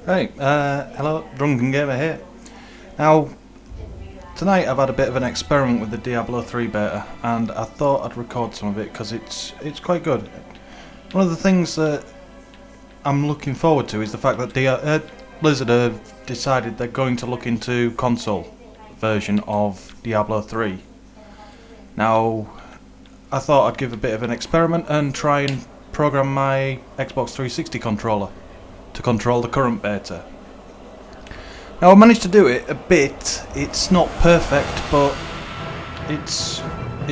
Right, hello, Drunken Gamer here. Now, tonight I've had a bit of an experiment with the Diablo 3 Beta, and I thought I'd record some of it because it's quite good. One of the things that I'm looking forward to is the fact that Blizzard have decided they're going to look into console version of Diablo 3. Now, I thought I'd give a bit of an experiment and try and program my Xbox 360 controller to control the current beta. Now I managed to do it a bit. It's not perfect, but it's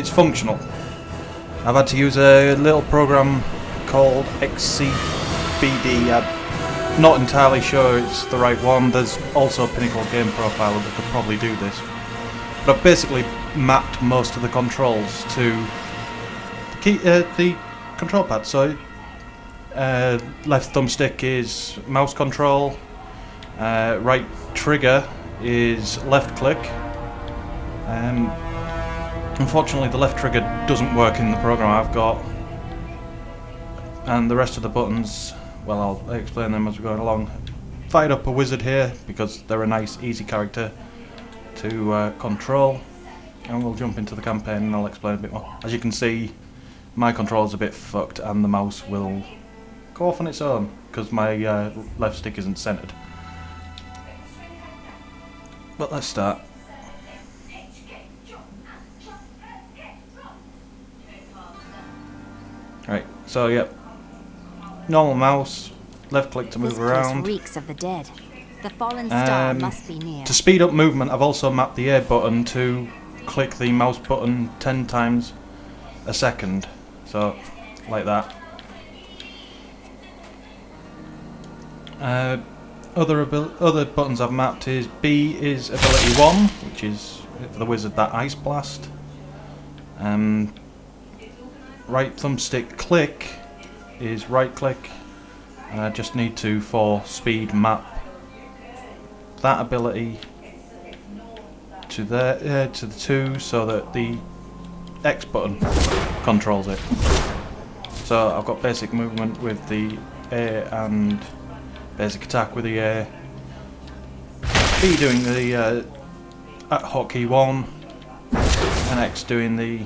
functional. I've had to use a little program called XCBD. I'm not entirely sure it's the right one. There's also a Pinnacle Game Profiler that could probably do this. But I've basically mapped most of the controls to the control pad. So left thumbstick is mouse control, right trigger is left click. Unfortunately the left trigger doesn't work in the program I've got, and the rest of the buttons, well, I'll explain them as we go along. Fired up a wizard here because they're a nice easy character to control, and we'll jump into the campaign and I'll explain a bit more. As you can see, my control's a bit fucked and the mouse will go off on its own because my left stick isn't centered. But let's start. Right, so yep, normal mouse, left click to move around. This reeks of the dead. The fallen star must be near. To speed up movement, I've also mapped the A button to click the mouse button 10 times a second. So, like that. Other buttons I've mapped is B is ability 1, which is for the wizard, that ice blast. Right thumbstick click is right click, and I just need to, for speed, map that ability to the 2 so that the X button controls it. So I've got basic movement with the A and basic attack with the A. B doing the hotkey 1 and X doing the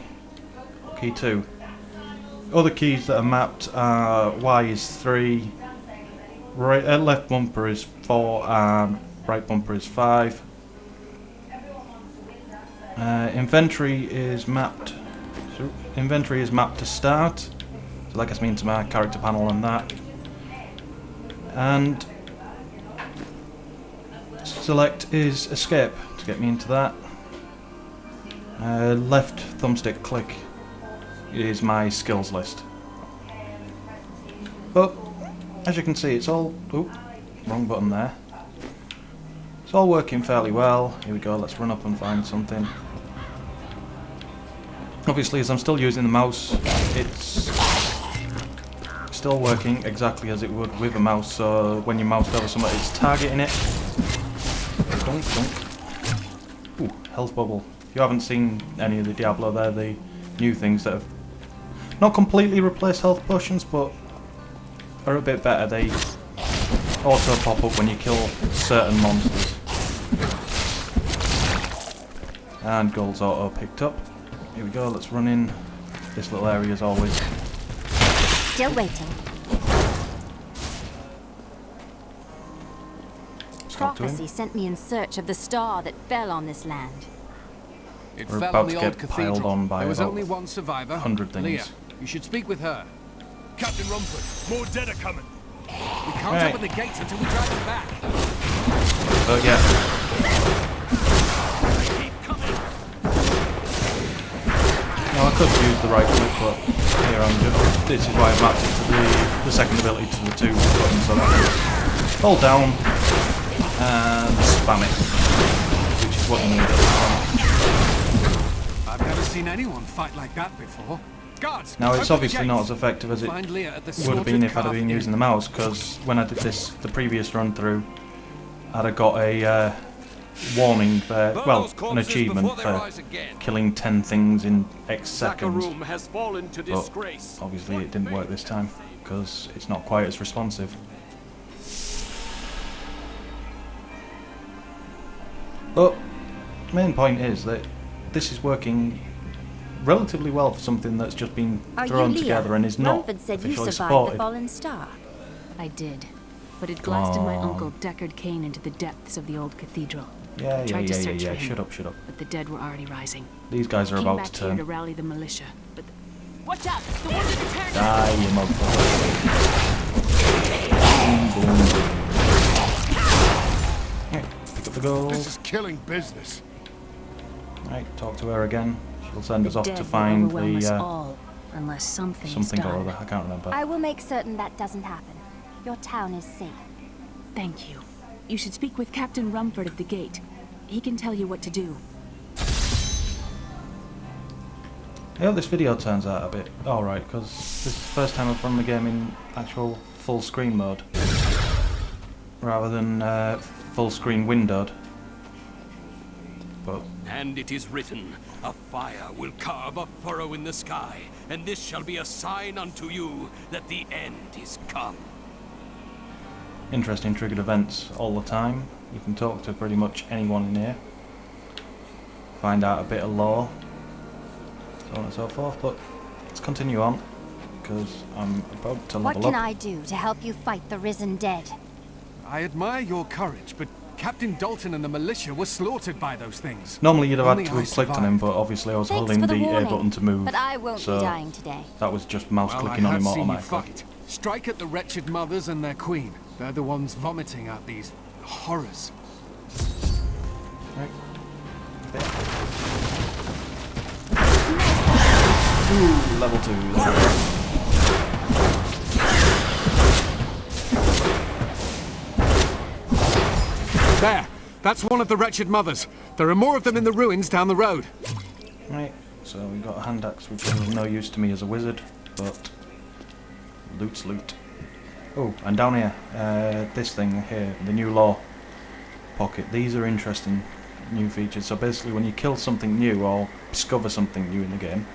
hotkey 2. Other keys that are mapped are Y is 3, left bumper is 4 and right bumper is 5. Inventory is mapped to start, so that gets me into my character panel and that. And select is escape to get me into that. Left thumbstick click is my skills list. But as you can see, it's all wrong button there. It's all working fairly well. Here we go, let's run up and find something. Obviously, as I'm still using the mouse, it's still working exactly as it would with a mouse, so when you mouse over something, it's targeting it. Dunk, dunk. Ooh, health bubble. If you haven't seen any of the Diablo, they're the new things that have not completely replaced health potions, but are a bit better. They also pop up when you kill certain monsters. And gold's auto picked up. Here we go, let's run in this little area as always. Still waiting. Prophecy sent me in search of the star that fell on this land. We're about to get piled on by there was about only one survivor, 100 things. Leah. You should speak with her. Captain Rumford, more dead are coming. We can't open the gates until we drive them back. So yeah. Keep coming. Now I could use the right click, but here I'm just. This is why I mapped it to the second ability to the 2 buttons, so that is hold down and spam it, which is what you need at this point. I've never seen anyone fight like that before. Guards, now it's obviously not as effective as it would have been if I'd have been using the mouse, because when I did this, the previous run through, I'd have got a warning for, well, an achievement for killing 10 things in X seconds. But obviously it didn't work this time, because it's not quite as responsive. But the main point is that this is working relatively well for something that's just been thrown together and is not Rumford said you officially survived supported. the fallen star. I did, but it blasted my on. uncle Deckard Cain into the depths of the old cathedral. Yeah, Tried to search for him, shut up, shut up. but the dead were already rising. These guys are Came about back to here to turn. rally the militia, but Watch out! The ones in the turret! Die, you motherfucker. Boom, boom. Right, pick up the gold. This is killing business. Right, talk to her again. She'll send us the off dead to will find overwhelm us the all, unless something is something or done. other. I can't remember. I will make certain that doesn't happen. Your town is safe. Thank you. You should speak with Captain Rumford at the gate. He can tell you what to do. I hope this video turns out a bit alright, because this is the first time I've run the game in actual full screen mode, rather than full screen windowed. But And it is written, a fire will carve a furrow in the sky, and this shall be a sign unto you that the end is come. interesting triggered events all the time. You can talk to pretty much anyone in here, find out a bit of lore, so on and so forth. But let's continue on, because I'm about to What level can up. I do to help you fight the risen dead? I admire your courage, but Captain Dalton and the militia were slaughtered by those things. Normally you'd have Only had to I have clicked on him, but obviously I was Thanks holding for the the A warning, button to move, but I won't so be dying today. that was just mouse Well, clicking I on have him seen you automatically. fight. Strike at the wretched mothers and their queen. They're the ones vomiting out these horrors. Right. Ooh, level 2. There! That's one of the wretched mothers. There are more of them in the ruins down the road. Right, so we've got a hand axe, which is of no use to me as a wizard, but loot's loot. Oh, and down here, this thing here, the new law pocket. These are interesting new features. So basically when you kill something new or discover something new in the game,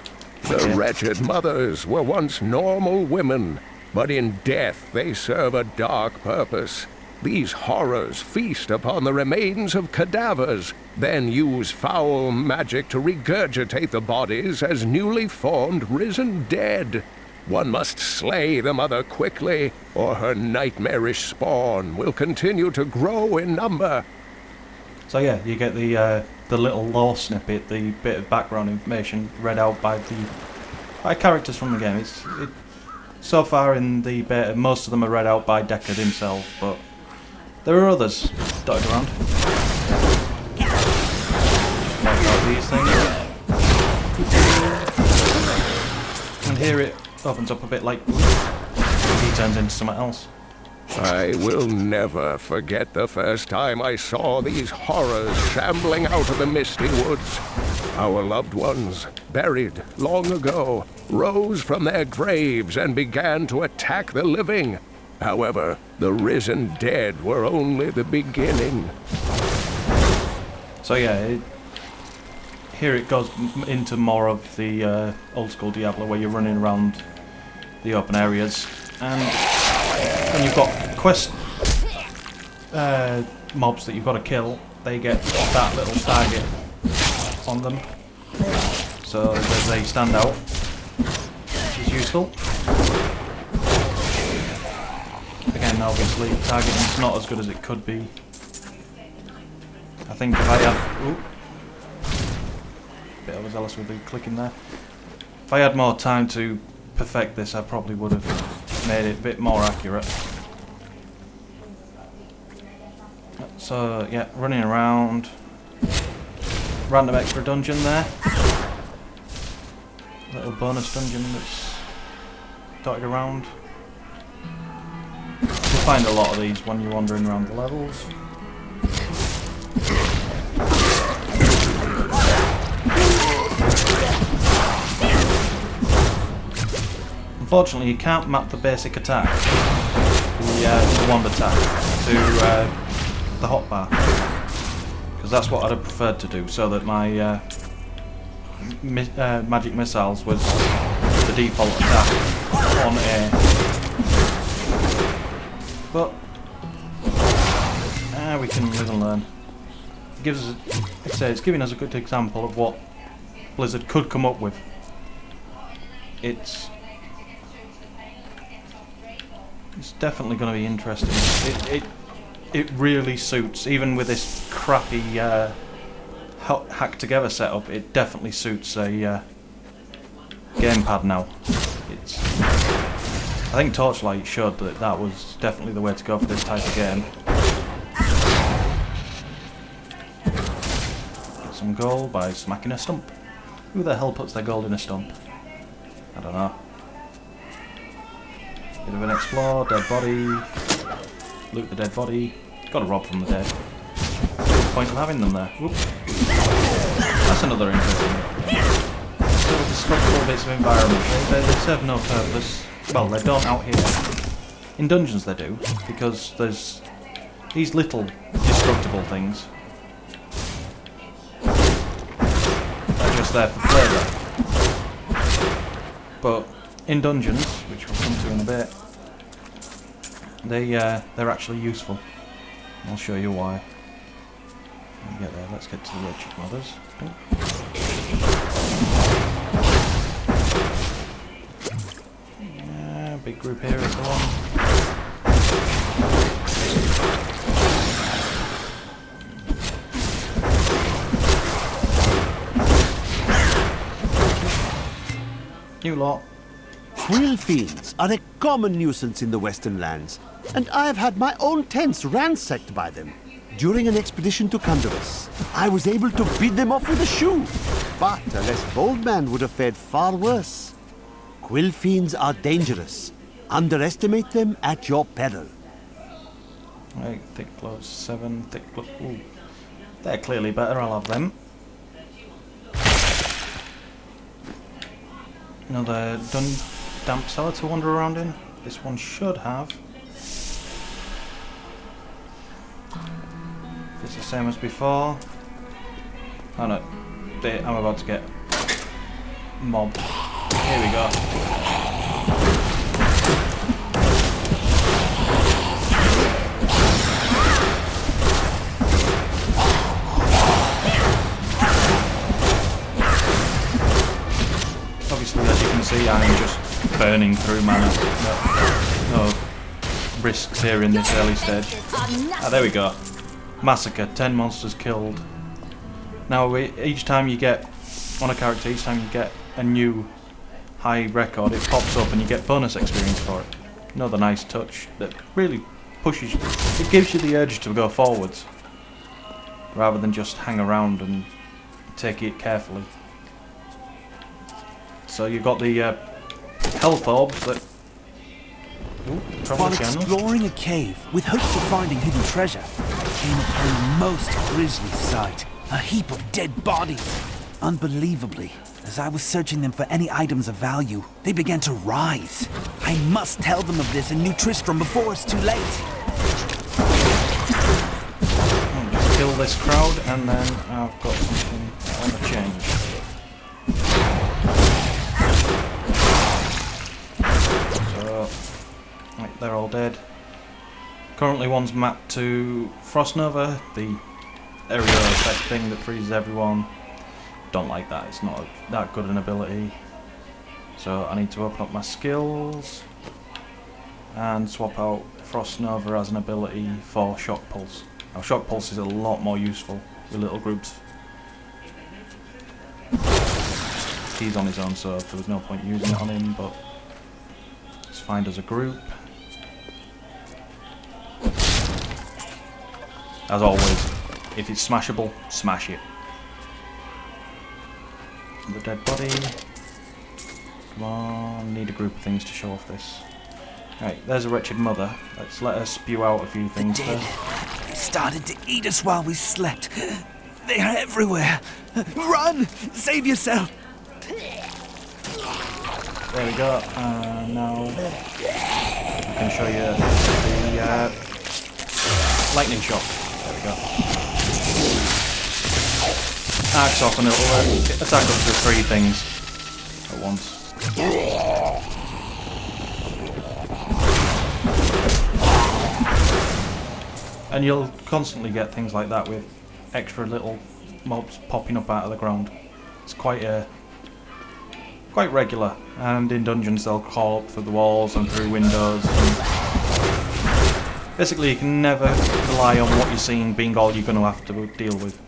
The wretched mothers were once normal women, but in death they serve a dark purpose. These horrors feast upon the remains of cadavers, then use foul magic to regurgitate the bodies as newly formed risen dead. One must slay the mother quickly, or her nightmarish spawn will continue to grow in number. so yeah, you get the little lore snippet, the bit of background information read out by characters from the game. So far in the beta, most of them are read out by Deckard himself, but there are others dotted around. Like out these things. And here it opens up a bit like he turns into something else. I will never forget the first time I saw these horrors shambling out of the misty woods. Our loved ones, buried long ago, rose from their graves and began to attack the living. However, the risen dead were only the beginning. So yeah, here it goes into more of the old school Diablo, where you're running around the open areas, and when you've got quest mobs that you've got to kill, they get that little target on them, so that they stand out, which is useful. Again, obviously, targeting's not as good as it could be. I think if I had... Ooh, bit overzealous with the clicking there. If I had more time to perfect this, I probably would have made it a bit more accurate. So, yeah, running around. Random extra dungeon there. Little bonus dungeon that's dotted around. You'll find a lot of these when you're wandering around the levels. Unfortunately, you can't map the basic attack, the wand attack, to the hotbar, because that's what I'd have preferred to do, so that my magic missiles was the default attack on A. But we can live and learn. gives us, like I say, it's giving us a good example of what Blizzard could come up with. It's definitely going to be interesting. It really suits, even with this crappy hacked together setup. It definitely suits a gamepad now. I think Torchlight showed that that was definitely the way to go for this type of game. Get some gold by smacking a stump. Who the hell puts their gold in a stump? I don't know. Bit of an explore, dead body. Loot the dead body. Gotta rob from the dead. What's the point of having them there? Whoops. That's another interesting bit. Little destructible bits of environment. They serve no purpose. Well, they don't out here. In dungeons they do, because there's these little destructible things. They're just there for flavour. But in dungeons, which we'll come to in a bit, they're actually useful. I'll show you why. When we get there, let's get to the wretched mothers. Yeah, big group here is the one. You lot. Quill fiends are a common nuisance in the Western lands, and I've had my own tents ransacked by them. During an expedition to Kundurus, I was able to beat them off with a shoe, but a less bold man would have fared far worse. Quill fiends are dangerous. Underestimate them at your peril. Right, thick gloves 7, thick gloves. Ooh, they're clearly better. I'll have them. Another damp cellar to wander around in. This one should have. If it's the same as before. Oh no, I'm about to get mobbed. Here we go. Obviously, as you can see, I'm just burning through mana. No risks here in this early stage. Ah, there we go. Massacre, 10 monsters killed. Now, each time you get, on a character, each time you get a new high record, it pops up and you get bonus experience for it. Another nice touch that really pushes you, it gives you the urge to go forwards, rather than just hang around and take it carefully. So you've got the health orbs that... Ooh, while exploring a cave with hopes of finding hidden treasure, I came upon a most grisly sight. A heap of dead bodies. Unbelievably, as I was searching them for any items of value, they began to rise. I must tell them of this in New Tristram before it's too late. I'll just kill this crowd and then I've got something I want to change. So, right, they're all dead. Currently one's mapped to Frost Nova, the aerial effect thing that freezes everyone. Don't like that, it's not that good an ability. So I need to open up my skills and swap out Frost Nova as an ability for Shock Pulse. Now Shock Pulse is a lot more useful with little groups. He's on his own, so there was no point using it on him, but it's fine as a group. As always, if it's smashable, smash it. The dead body. Come on, need a group of things to show off this. Right, there's a wretched mother. Let's let her spew out a few things first. They started to eat us while we slept. They are everywhere. Run! Save yourself! There we go. Now I can show you the lightning shot. There we go. Axe off and it'll attack up to 3 things at once. And you'll constantly get things like that with extra little mobs popping up out of the ground. It's quite regular, and in dungeons they'll crawl up through the walls and through windows. And basically, you can never rely on what you're seeing being all you're going to have to deal with.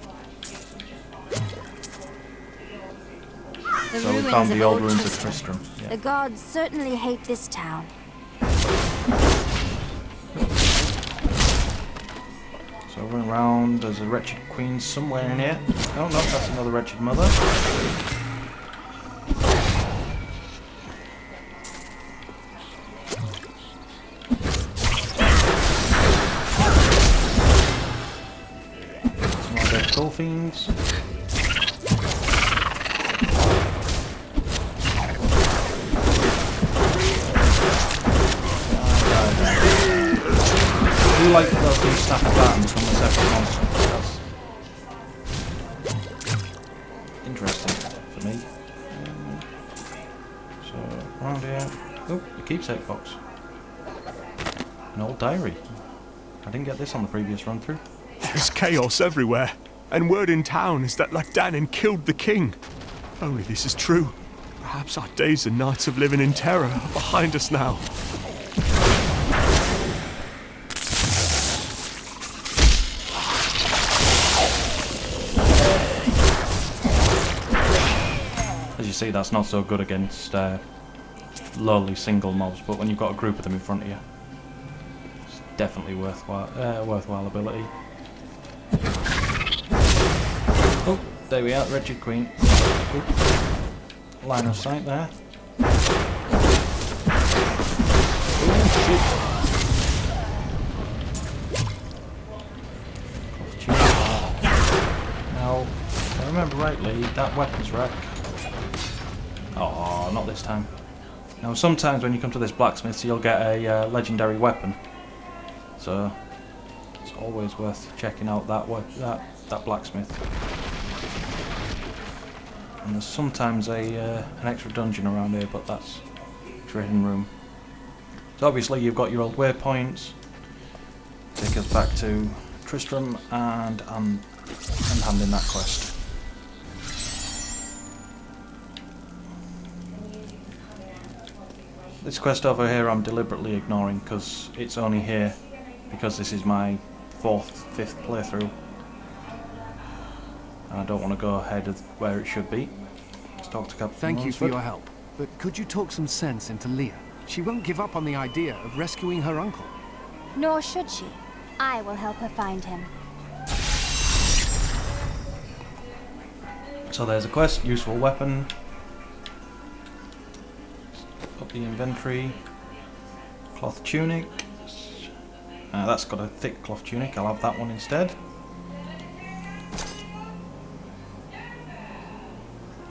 So we found the old ruins of Tristram. Yeah. The gods certainly hate this town. So run around, there's a wretched queen somewhere in here. Oh no, that's another wretched mother. Some more dead troll fiends. I do like those things snap about and become a separate monster. That's interesting for me. So, around here. Oh, the keepsake box. An old diary. I didn't get this on the previous run through. There's chaos everywhere, and word in town is that Lachdanin killed the king. If only this is true. Perhaps our days and nights of living in terror are behind us now. As you see, that's not so good against lowly single mobs, but when you've got a group of them in front of you, it's definitely worthwhile ability. Oh, there we are, wretched queen. Oh, line of sight there. Oh shit! Now, if I remember rightly, that weapons rack. Oh, not this time. Now, sometimes when you come to this blacksmith, you'll get a legendary weapon. So it's always worth checking out that blacksmith. And there's sometimes an extra dungeon around here, but that's a hidden room. So obviously you've got your old waypoints. Take us back to Tristram and hand in that quest. This quest over here I'm deliberately ignoring because it's only here because this is my 5th playthrough. And I don't want to go ahead of where it should be. Let's talk to Captain Thank you for Lunsford. your help. But could you talk some sense into Leah? She won't give up on the idea of rescuing her uncle. Nor should she. I will help her find him. So there's a quest, useful weapon. Up the inventory. Cloth tunic. That's got a thick cloth tunic, I'll have that one instead.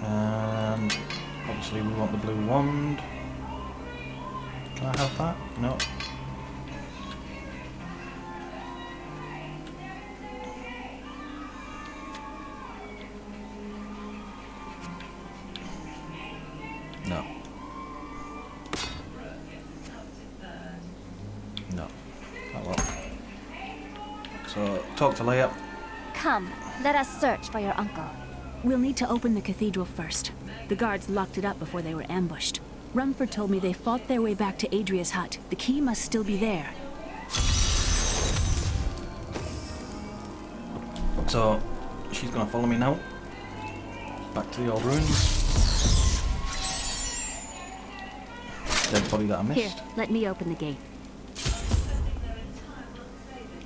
And obviously we want the blue wand. Can I have that? No. No. No. Oh well. So, talk to Leia. Come, let us search for your uncle. We'll need to open the cathedral first. The guards locked it up before they were ambushed. Rumford told me they fought their way back to Adria's hut. The key must still be there. So, she's gonna follow me now. Back to the old ruins. Dead body that I missed. Here, let me open the gate.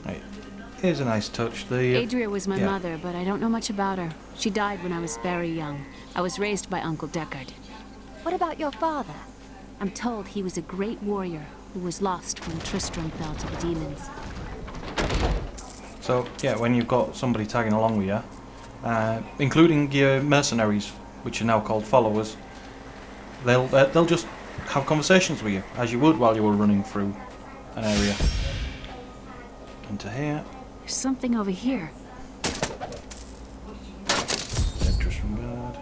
Right. Here's a nice touch. The Adria was my yeah. mother, but I don't know much about her. She died when I was very young. I was raised by Uncle Deckard. What about your father? I'm told he was a great warrior who was lost when Tristram fell to the demons. So yeah, when you've got somebody tagging along with you, including your mercenaries, which are now called followers, they'll just have conversations with you as you would while you were running through an area. Into here. There's something over here. Tristram guard.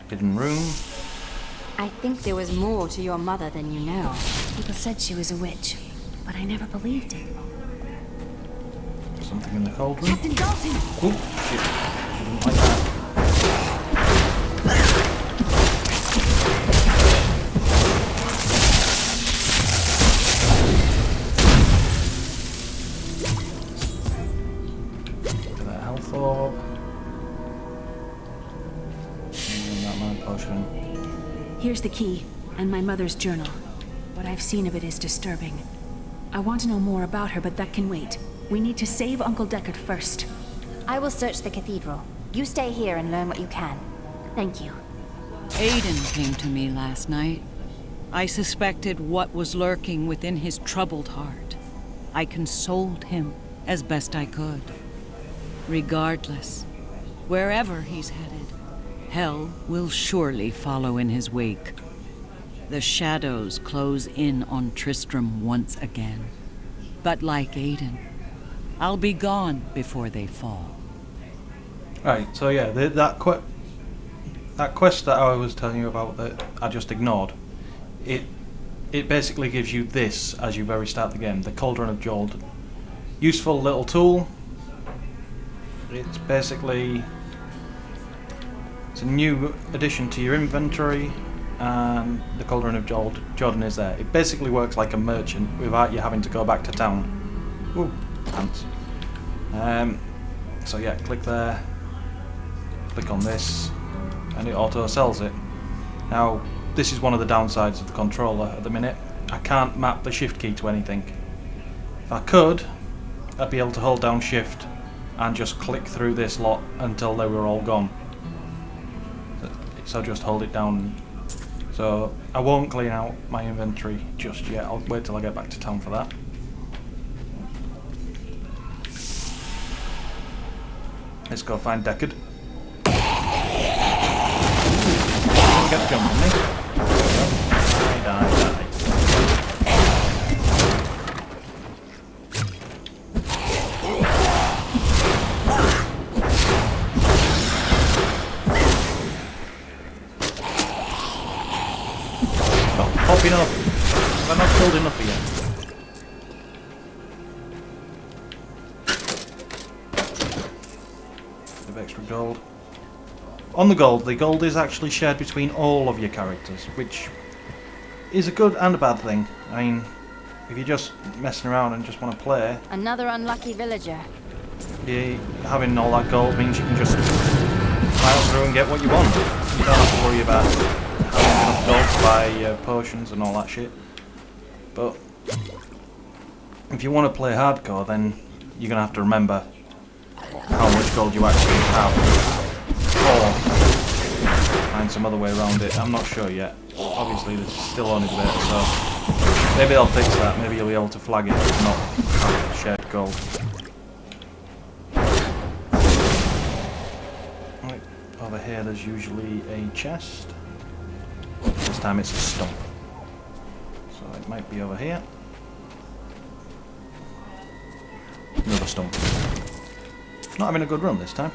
Hidden room. I think there was more to your mother than you know. People said she was a witch, but I never believed it. Something in the cauldron. Captain Dalton! Oh, shit. I didn't like that. Look at that health orb. And that mana potion. Here's the key, and my mother's journal. What I've seen of it is disturbing. I want to know more about her, but that can wait. We need to save Uncle Deckard first. I will search the cathedral. You stay here and learn what you can. Thank you. Aiden came to me last night. I suspected what was lurking within his troubled heart. I consoled him as best I could. Regardless, wherever he's headed, hell will surely follow in his wake. The shadows close in on Tristram once again. But like Aiden, I'll be gone before they fall. Right, so yeah, that quest that I was telling you about that I just ignored, it basically gives you this as you very start the game, the Cauldron of Jordan. Useful little tool. It's basically it's a new addition to your inventory, and the Cauldron of Jordan is there. It basically works like a merchant without you having to go back to town. Ooh, pants. So yeah, click there, click on this, and it auto sells it. Now, this is one of the downsides of the controller at the minute. I can't map the shift key to anything. If I could, I'd be able to hold down shift and just click through this lot until they were all gone. So just hold it down. So I won't clean out my inventory just yet. I'll wait till I get back to town for that. Let's go find Deckard. Get the jump on me. Die. Oh, popping up. Have I not killed enough yet? Extra gold. On the gold is actually shared between all of your characters, which is a good and a bad thing. I mean, if you're just messing around and just want to play, Another unlucky villager. having all that gold means you can just pile through and get what you want. You don't have to worry about having enough gold to buy potions and all that shit. But if you want to play hardcore, then you're going to have to remember how much gold you actually have, or find some other way around it. I'm not sure yet. Obviously this is still only the beta, so maybe they'll fix that. Maybe you'll be able to flag it if not have shared gold. Right, over here there's usually a chest. This time it's a stump, so it might be over here. Another stump. Not having a good run this time.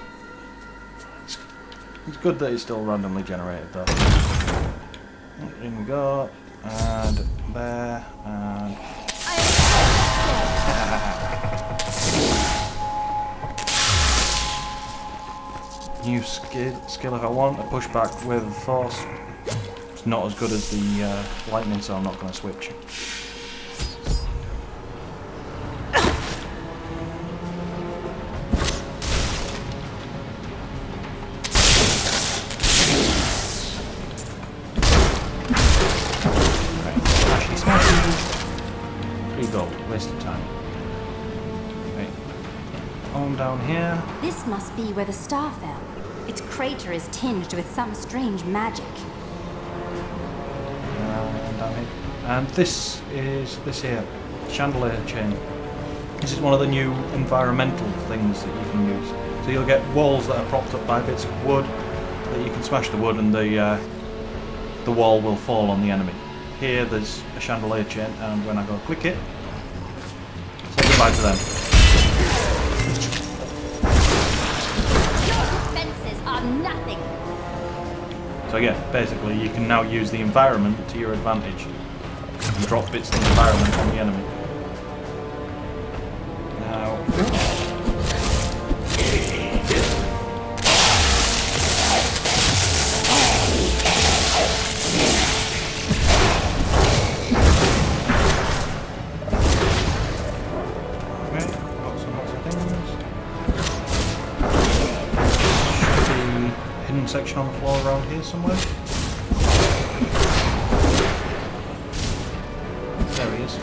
It's good that it's still randomly generated though. In we go, and there, and... New skill if I want, a pushback with force. It's not as good as the lightning, so I'm not going to switch. Down here. This must be where the star fell. Its crater is tinged with some strange magic. Down here. And this here, chandelier chain. This is one of the new environmental things that you can use. So you'll get walls that are propped up by bits of wood that you can smash the wood and the wall will fall on the enemy. Here there's a chandelier chain, and when I go click it, say goodbye to them. Nothing. So yeah, basically you can now use the environment to your advantage and drop bits of the environment on the enemy. Now, section on the floor around here somewhere? There he is.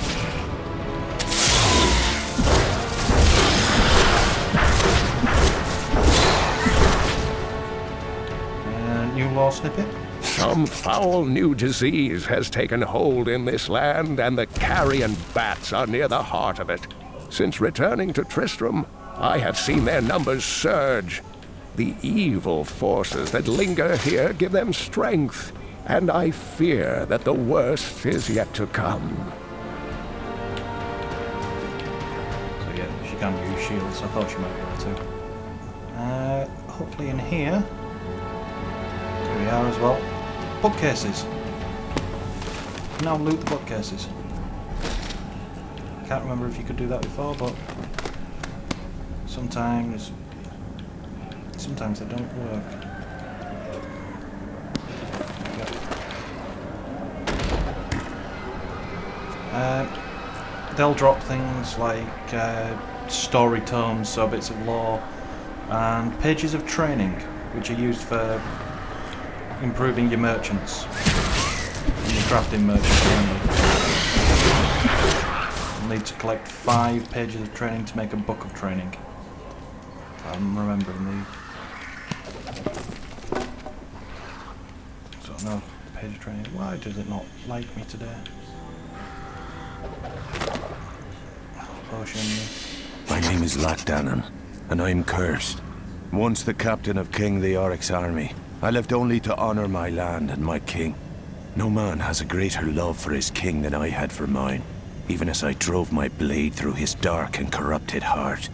New law snippet? Some foul new disease has taken hold in this land, and the carrion bats are near the heart of it. Since returning to Tristram, I have seen their numbers surge. The evil forces that linger here give them strength, and I fear that the worst is yet to come. So yeah, she can use shields. I thought she might be able to. Hopefully in here. Here we are as well. Bookcases. Now loot the bookcases. Can't remember if you could do that before, but sometimes they don't work. They'll drop things like story tomes, so bits of lore, and pages of training, which are used for improving your merchants and your crafting merchants only. You'll need to collect 5 pages of training to make a book of training. If I'm remembering so no page of training. Why does it not like me today? Potion. My name is Lachdanan, and I'm cursed. Once the captain of King LEORIC'S army, I left only to honor my land and my king. No man has a greater love for his king than I had for mine, even as I drove my blade through his dark and corrupted heart.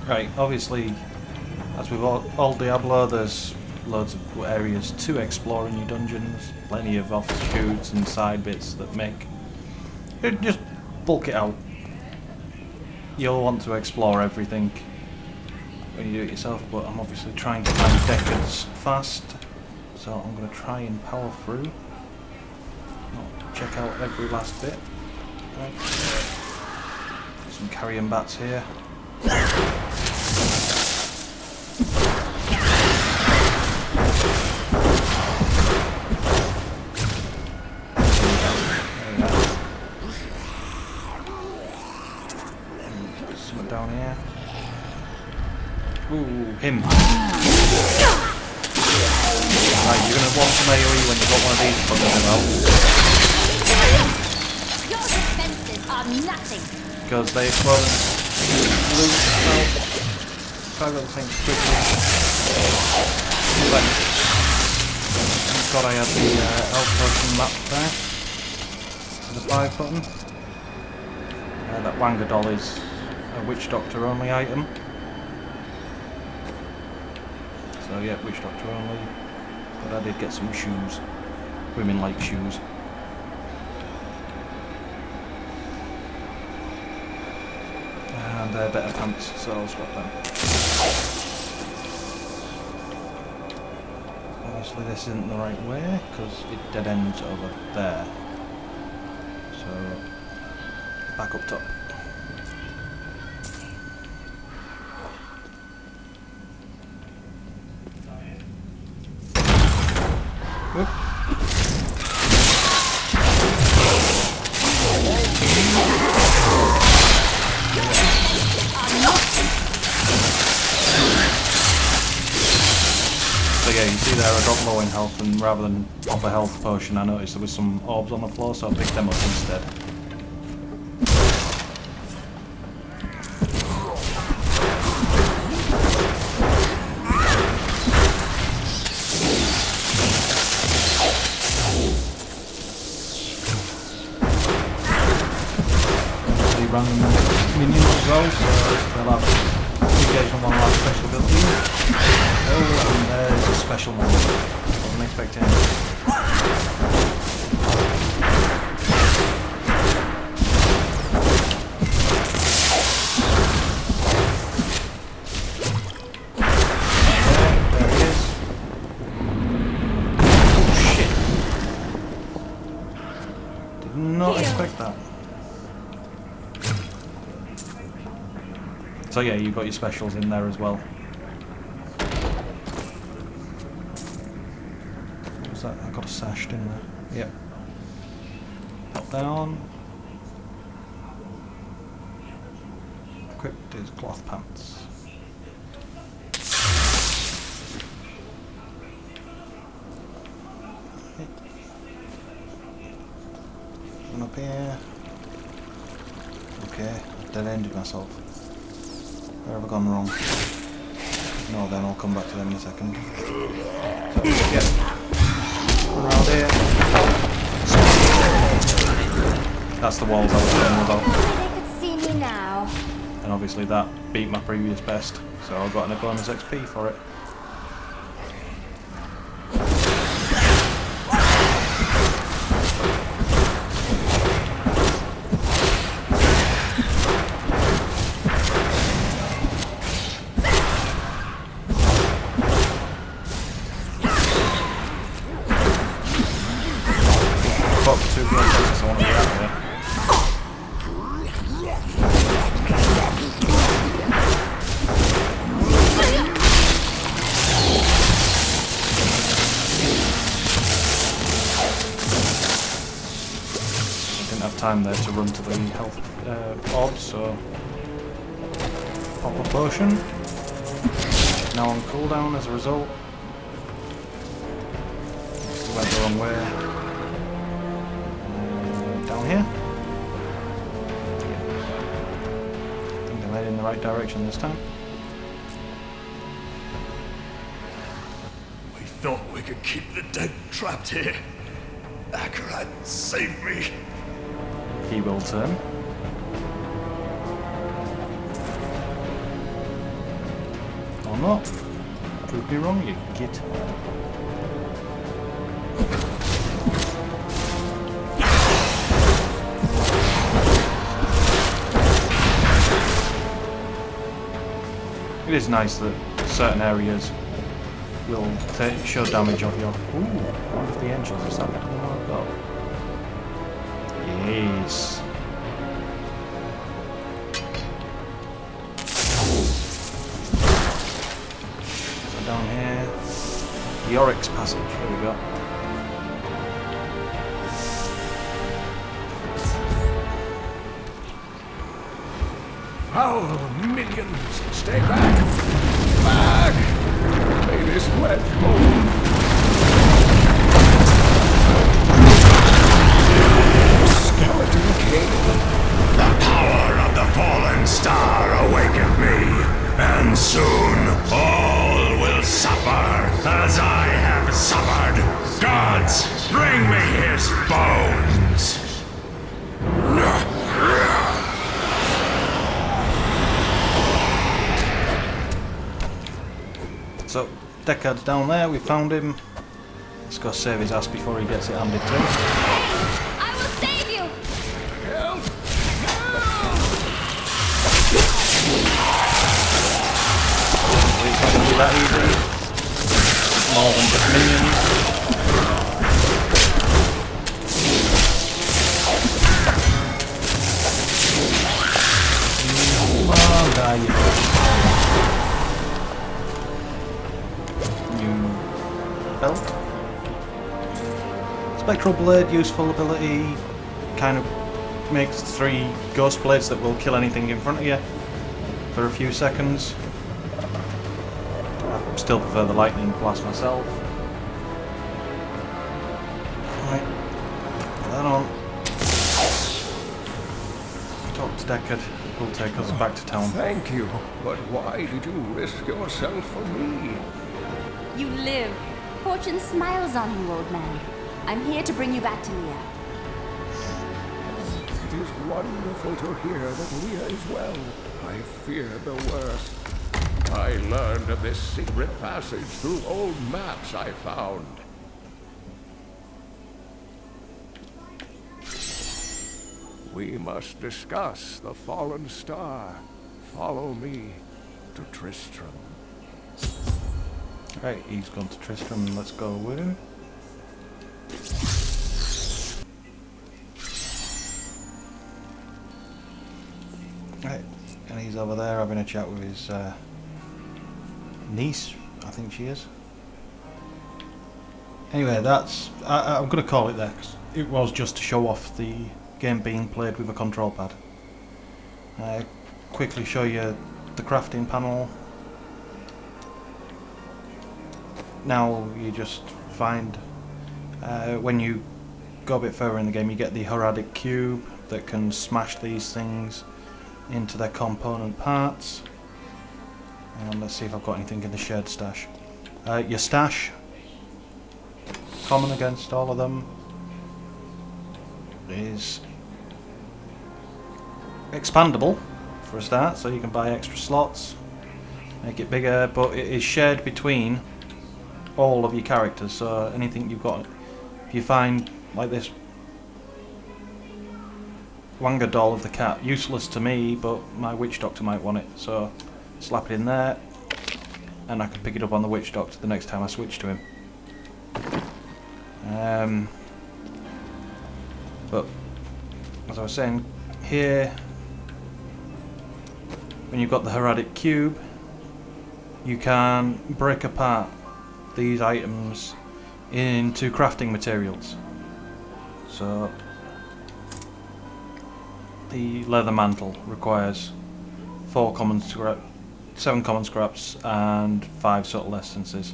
Right, obviously, as with all Diablo, there's loads of areas to explore in your dungeons, plenty of offshoots and side bits that make it just bulk it out. You'll want to explore everything when you do it yourself, but I'm obviously trying to find decades fast, so I'm going to try and power through, not check out every last bit. Right. Some carrion bats here. Someone down here. Ooh, him. Right, you're gonna want some AoE when you've got one of these fuckers out. Your defenses are nothing. Because they explode and loot out. Try those things quickly. But thank God I had the elf potion map there. The 5 button. That Wanga doll is a witch doctor only item. So yeah, witch doctor only. But I did get some shoes. Women like shoes. And they're better pants, so I'll swap them. Obviously this isn't the right way, because it dead ends over there. So, back up top. Whoop. So yeah, you see there I dropped low in health, and rather than pop a health potion I noticed there was some orbs on the floor, so I picked them up instead. Random minions as well, so they'll have the occasional one will have special abilities. Oh, and there's a special one. Wasn't expecting it. There it is. Oh shit! Did not expect that. So yeah, you've got your specials in there as well. sword sashed in there. Yep. Pop down. Equipped his cloth pants. One up here. Okay, I've dead-ended myself. Where have I gone wrong? No, then I'll come back to them in a second. So, yeah. Around here. That's the walls I was talking about. They could see me now. And obviously that beat my previous best, so I got an bonus XP for it. Time there to run to the health orbs, so pop a potion. Now on cooldown as a result. Went the wrong way. Down here. I think I made it in the right direction this time. We thought we could keep the dead trapped here. Akarat, save me. He will turn. Or not. Prove me wrong, you git. It is nice that certain areas will show damage of your... Ooh, one of the engines. Is that the one I've got? Yes. So down here, LEORIC'S passage. Here we go. Foul minions, stay back! Back! May this wedge hold. Skeleton King. The power of the fallen star awakened me, and soon all will suffer as I have suffered. Gods, bring me his bones! So, Deckard's down there, we found him. Let's go save his ass before he gets it handed to him. I will save you! Help! It's not going to be that easy. More than just minions. Come on, die you. New belt. Spectral Blade, useful ability. Kind of makes 3 ghost blades that will kill anything in front of you for a few seconds. I still prefer the lightning blast myself. Right, put that on. Talk to Deckard, who'll take us back to town. Thank you, but why did you risk yourself for me? You live. Fortune smiles on you, old man. I'm here to bring you back to Leah. It is wonderful to hear that Leah is well. I fear the worst. I learned of this secret passage through old maps I found. We must discuss the fallen star. Follow me to Tristram. Right, he's gone to Tristram, let's go with him. Right, and he's over there having a chat with his niece, I think she is. Anyway, that's I'm going to call it there, 'cause it was just to show off the game being played with a control pad. Quickly show you the crafting panel. Now you just find, when you go a bit further in the game, you get the heraldic cube that can smash these things into their component parts. And let's see if I've got anything in the shared stash. Your stash, common against all of them, is expandable for a start, so you can buy extra slots, make it bigger, but it is shared between all of your characters, so anything you've got, if you find like this Wanga doll of the cat, useless to me, but my witch doctor might want it, so slap it in there and I can pick it up on the witch doctor the next time I switch to him. But as I was saying, here when you've got the heraldic cube, you can break apart these items into crafting materials. So the leather mantle requires 7 common scraps and 5 subtle essences.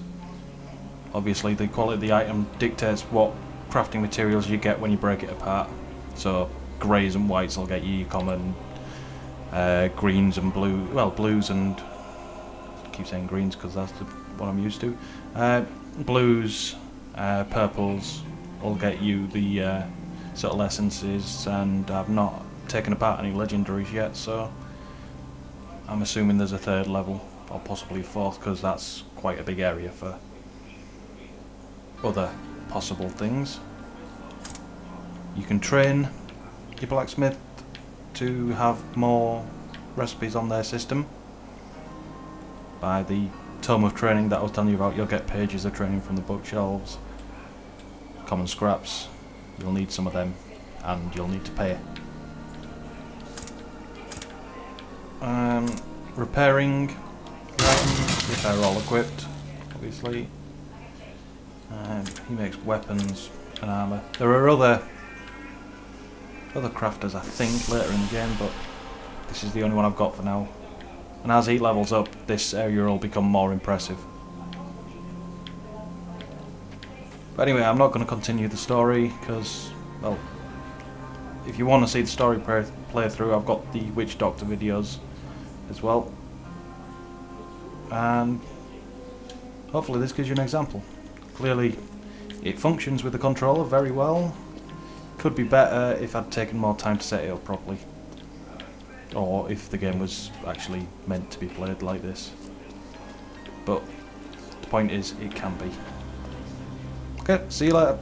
Obviously the quality of the item dictates what crafting materials you get when you break it apart. So greys and whites will get you your common, greens and blues and, I keep saying greens because that's what I'm used to. Blues, purples will get you the subtle essences, and I've not taken apart any legendaries yet, so I'm assuming there's a 3rd level, or possibly a 4th, because that's quite a big area for other possible things. You can train your blacksmith to have more recipes on their system. By the tome of training that I was telling you about, you'll get pages of training from the bookshelves. Common scraps, you'll need some of them, and you'll need to pay. Repairing the items, if they're all equipped, obviously. He makes weapons and armour. There are other crafters, I think, later in the game, but this is the only one I've got for now. And as he levels up, this area will become more impressive. But anyway, I'm not going to continue the story, because, well, if you want to see the story playthrough, I've got the Witch Doctor videos as well. And hopefully this gives you an example. Clearly, it functions with the controller very well. Could be better if I'd taken more time to set it up properly. Or if the game was actually meant to be played like this. But the point is, it can be. Okay, see you later.